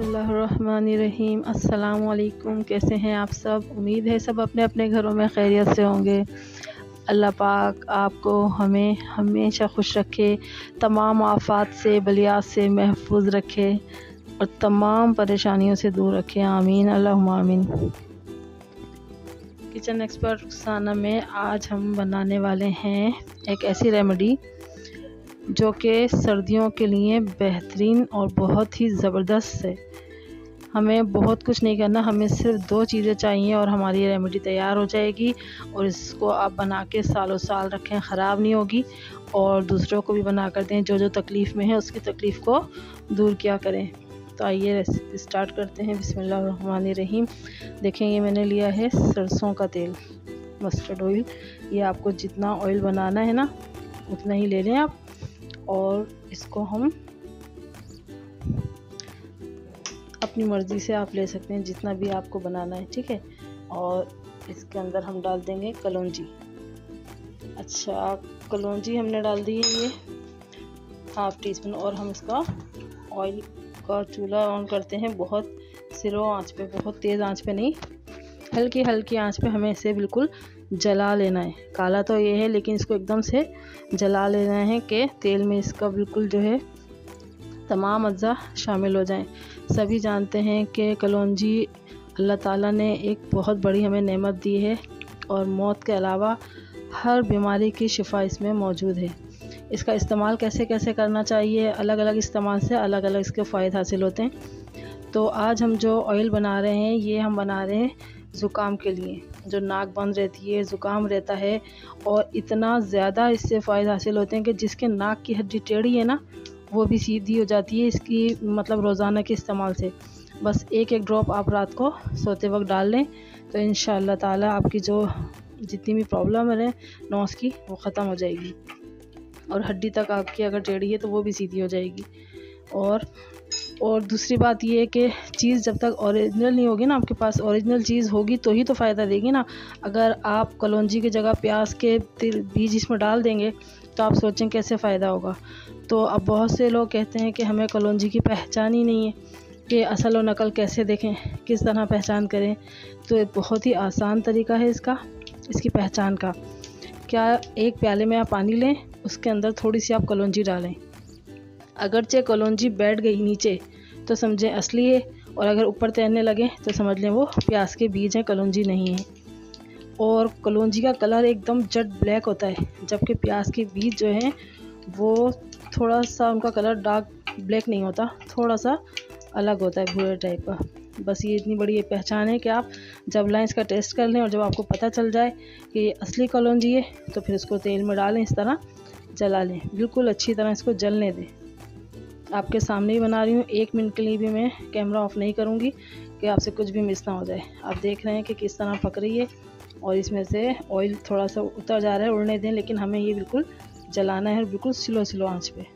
बिस्मिल्लाहिर्रहमानिर्रहीम। अस्सलाम वालेकुम। कैसे हैं आप सब? उम्मीद है सब अपने अपने घरों में खैरियत से होंगे। अल्लाह पाक आपको हमें हमेशा खुश रखे, तमाम आफात से बलियात से महफूज रखे और तमाम परेशानियों से दूर रखे। आमीन अल्लाहुम्मा आमीन। किचन एक्सपर्ट रुखसाना में आज हम बनाने वाले हैं एक ऐसी रेमेडी जो कि सर्दियों के लिए बेहतरीन और बहुत ही ज़बरदस्त है। हमें बहुत कुछ नहीं करना, हमें सिर्फ 2 चीज़ें चाहिए और हमारी रेमेडी तैयार हो जाएगी। और इसको आप बना के सालों साल रखें, ख़राब नहीं होगी। और दूसरों को भी बना कर दें, जो जो तकलीफ़ में है उसकी तकलीफ़ को दूर किया करें। तो आइए रेसिपी स्टार्ट करते हैं। बिस्मिल्लाहिर्रहमानिर्रहीम। देखें, ये मैंने लिया है सरसों का तेल, मस्टर्ड ऑयल। ये आपको जितना ऑयल बनाना है ना उतना ही ले लें आप। और इसको हम अपनी मर्ज़ी से आप ले सकते हैं, जितना भी आपको बनाना है, ठीक है। और इसके अंदर हम डाल देंगे कलौंजी। अच्छा, कलौंजी हमने डाल दी है ये ½ टीस्पून। और हम इसका ऑयल का चूल्हा ऑन करते हैं बहुत स्लो आंच पे, बहुत तेज़ आंच पे नहीं, हल्की हल्की आंच पे हमें इसे बिल्कुल जला लेना है। काला तो ये है लेकिन इसको एकदम से जला लेना है कि तेल में इसका बिल्कुल जो है तमाम अज़्ज़ा शामिल हो जाएं। सभी जानते हैं कि कलौंजी अल्लाह ताला ने एक बहुत बड़ी हमें नेमत दी है और मौत के अलावा हर बीमारी की शिफा इसमें मौजूद है। इसका इस्तेमाल कैसे कैसे करना चाहिए, अलग अलग इस्तेमाल से अलग अलग इसके फ़ायदे हासिल होते हैं। तो आज हम जो ऑयल बना रहे हैं ये हम बना रहे हैं ज़ुकाम के लिए। जो नाक बंद रहती है, ज़ुकाम रहता है और इतना ज़्यादा इससे फ़ायदे हासिल होते हैं कि जिसके नाक की हड्डी टेढ़ी है ना वो भी सीधी हो जाती है इसकी मतलब रोज़ाना के इस्तेमाल से। बस एक एक ड्रॉप आप रात को सोते वक्त डाल लें तो इंशाअल्लाह ताला आपकी जो जितनी भी प्रॉब्लम है नोज़ की वो ख़त्म हो जाएगी। और हड्डी तक आपकी अगर टेढ़ी है तो वो भी सीधी हो जाएगी। और दूसरी बात ये है कि चीज़ जब तक ओरिजिनल नहीं होगी ना, आपके पास ओरिजिनल चीज़ होगी तो ही तो फ़ायदा देगी ना। अगर आप कलौंजी की जगह प्याज के बीज इसमें डाल देंगे तो आप सोचें कैसे फ़ायदा होगा। तो अब बहुत से लोग कहते हैं कि हमें कलौंजी की पहचान ही नहीं है कि असल और नकल कैसे देखें, किस तरह पहचान करें। तो एक बहुत ही आसान तरीका है इसकी पहचान का। क्या, एक प्याले में आप पानी लें, उसके अंदर थोड़ी सी आप कलौंजी डालें। अगरचे कलौंजी बैठ गई नीचे तो समझें असली है, और अगर ऊपर तैरने लगे तो समझ लें वो प्याज के बीज हैं, कलौंजी नहीं है। और कलौंजी का कलर एकदम जेट ब्लैक होता है, जबकि प्याज के बीज जो हैं वो थोड़ा सा उनका कलर डार्क ब्लैक नहीं होता, थोड़ा सा अलग होता है, भूरे टाइप का। बस ये इतनी बड़ी पहचान है कि आप जब लाएं इसका टेस्ट कर लें और जब आपको पता चल जाए कि ये असली कलौंजी है तो फिर इसको तेल में डालें, इस तरह जला लें, बिल्कुल अच्छी तरह इसको जलने दें। आपके सामने ही बना रही हूँ, 1 मिनट के लिए भी मैं कैमरा ऑफ नहीं करूँगी कि आपसे कुछ भी मिस ना हो जाए। आप देख रहे हैं कि किस तरह पक रही है और इसमें से ऑयल थोड़ा सा उतर जा रहा है, उड़ने दें, लेकिन हमें ये बिल्कुल जलाना है, बिल्कुल स्लो आंच पे।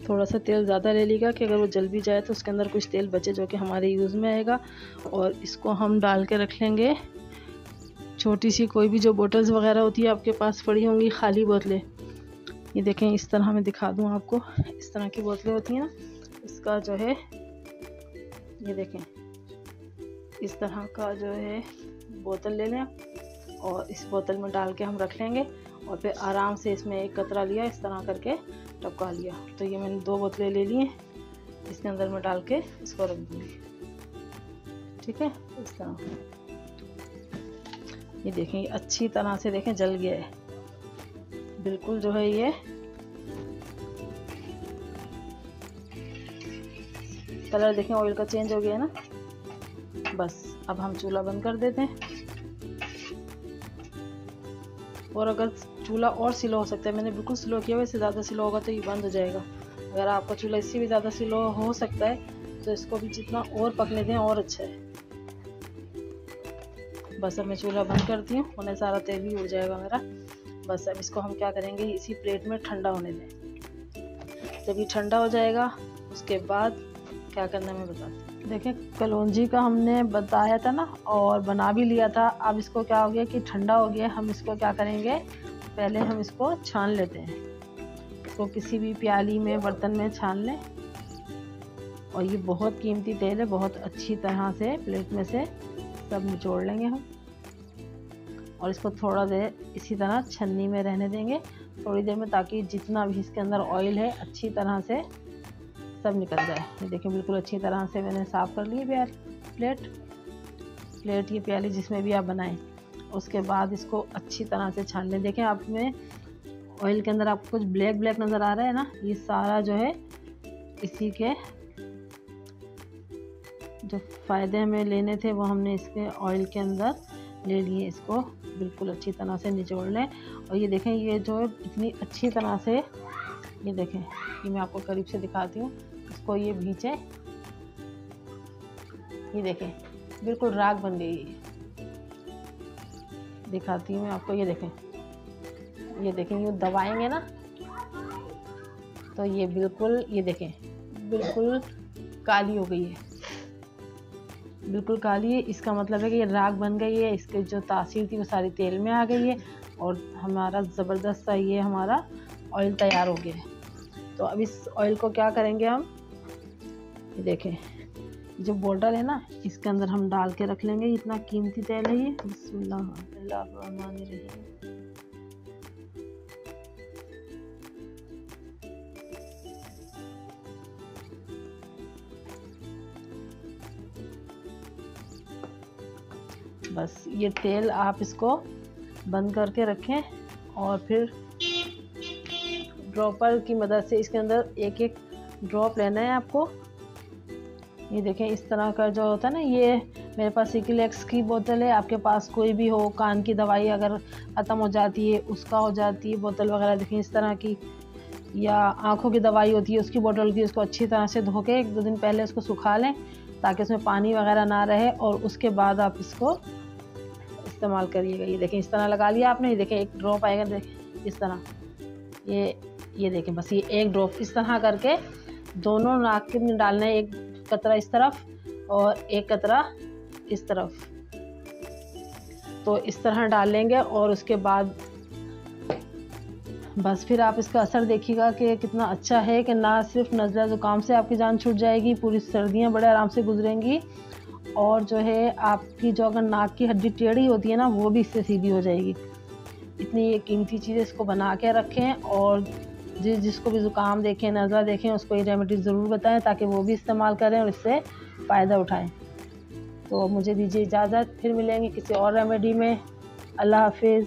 थोड़ा सा तेल ज़्यादा ले लीजिएगा कि अगर वो जल भी जाए तो उसके अंदर कुछ तेल बचे जो कि हमारे यूज़ में आएगा। और इसको हम डाल के रख लेंगे छोटी सी कोई भी जो बोतल्स वगैरह होती है आपके पास पड़ी होंगी, खाली बोतलें। ये देखें, इस तरह मैं दिखा दूँ आपको, इस तरह की बोतलें होती हैं ना, इसका जो है ये देखें, इस तरह का जो है बोतल ले लें और इस बोतल में डाल के हम रख लेंगे। और फिर आराम से इसमें एक कतरा लिया, इस तरह करके टपका लिया। तो ये मैंने 2 बोतलें ले ली हैं, इसके अंदर मैं डाल के इसको रख दूँगी, ठीक है। इस तरह ये देखें, अच्छी तरह से देखें जल गया है बिल्कुल, जो है ये कलर देखें ऑयल का चेंज हो गया है ना। बस अब हम चूल्हा बंद कर देते हैं। और अगर चूल्हा और स्लो हो सकता है, मैंने बिल्कुल स्लो किया, वैसे ज़्यादा स्लो होगा तो ये बंद हो जाएगा। अगर आपका चूल्हा इससे भी ज़्यादा स्लो हो सकता है तो इसको भी जितना और पकने दें और अच्छा है। बस अब मैं चूल्हा बंद करती हूँ, उन्हें सारा तेल भी उड़ जाएगा मेरा। बस अब इसको हम क्या करेंगे, इसी प्लेट में ठंडा होने दें। जब ये ठंडा हो जाएगा उसके बाद क्या करना है मैं बताती हूँ। देखें कलौंजी का हमने बताया था ना और बना भी लिया था। अब इसको क्या हो गया कि ठंडा हो गया। हम इसको क्या करेंगे, पहले हम इसको छान लेते हैं। इसको किसी भी प्याली में बर्तन में छान लें। और ये बहुत कीमती तेल है, बहुत अच्छी तरह से प्लेट में से सब निचोड़ लेंगे हम। और इसको थोड़ा देर इसी तरह छन्नी में रहने देंगे थोड़ी देर में, ताकि जितना भी इसके अंदर ऑयल है अच्छी तरह से सब निकल जाए। ये देखिए बिल्कुल अच्छी तरह से मैंने साफ़ कर ली प्लेट ये प्याली जिसमें भी आप बनाएं। उसके बाद इसको अच्छी तरह से छान लें। देखें आप में ऑयल के अंदर आपको कुछ ब्लैक ब्लैक नज़र आ रहा है ना, ये सारा जो है इसी के जो फ़ायदे हमें लेने थे वो हमने इसके ऑयल के अंदर ले लिए। इसको बिल्कुल अच्छी तरह से निचोड़ लें। और ये देखें ये जो है इतनी अच्छी तरह से, ये देखें ये मैं आपको करीब से दिखाती हूँ। इसको ये भींचे, ये देखें बिल्कुल राख बन गई है। दिखाती हूँ मैं आपको, ये देखें ये दबाएंगे ना तो ये बिल्कुल, ये देखें बिल्कुल काली हो गई है, बिल्कुल काली है। इसका मतलब है कि ये राख बन गई है। इसकी जो तासीर थी वो सारी तेल में आ गई है और हमारा ज़बरदस्त सा ये हमारा ऑयल तैयार हो गया है। तो अब इस ऑयल को क्या करेंगे हम, ये देखें जो बोतल है ना इसके अंदर हम डाल के रख लेंगे। इतना कीमती तेल है ये। बिस्मिल्लाहिर्रहमानिर्रहीम। बस ये तेल आप इसको बंद करके रखें और फिर ड्रॉपर की मदद से इसके अंदर एक एक ड्रॉप लेना है आपको। ये देखें इस तरह का जो होता है ना, ये मेरे पास सिकिलेक्स की बोतल है। आपके पास कोई भी हो, कान की दवाई अगर ख़त्म हो जाती है उसका हो जाती है बोतल वगैरह, देखें इस तरह की, या आँखों की दवाई होती है उसकी बोतल की। उसको अच्छी तरह से धो के 1-2 दिन पहले उसको सुखा लें ताकि उसमें पानी वगैरह ना रहे, और उसके बाद आप इसको इस्तेमाल करिएगा। ये देखें इस तरह लगा लिया आपने। ये देखें एक ड्रॉप आएगा, देखें इस तरह, ये देखें बस ये एक ड्रॉप इस तरह करके दोनों नाक में डालना है। एक कतरा इस तरफ और एक कतरा इस तरफ, तो इस तरह डालेंगे। और उसके बाद बस फिर आप इसका असर देखिएगा कि कितना अच्छा है, कि ना सिर्फ नज़ला ज़ुकाम से आपकी जान छूट जाएगी, पूरी सर्दियां बड़े आराम से गुजरेंगी। और जो है आपकी जो अगर नाक की हड्डी टेढ़ी होती है ना वो भी इससे सीधी हो जाएगी। इतनी ये कीमती चीज़, इसको बना के रखें। और जिसको भी ज़ुकाम देखें, नज़ला देखें, उसको ये रेमेडी ज़रूर बताएं ताकि वो भी इस्तेमाल करें और इससे फ़ायदा उठाएं। तो मुझे दीजिए इजाज़त, फिर मिलेंगे किसी और रेमेडी में। अल्लाह हाफिज़।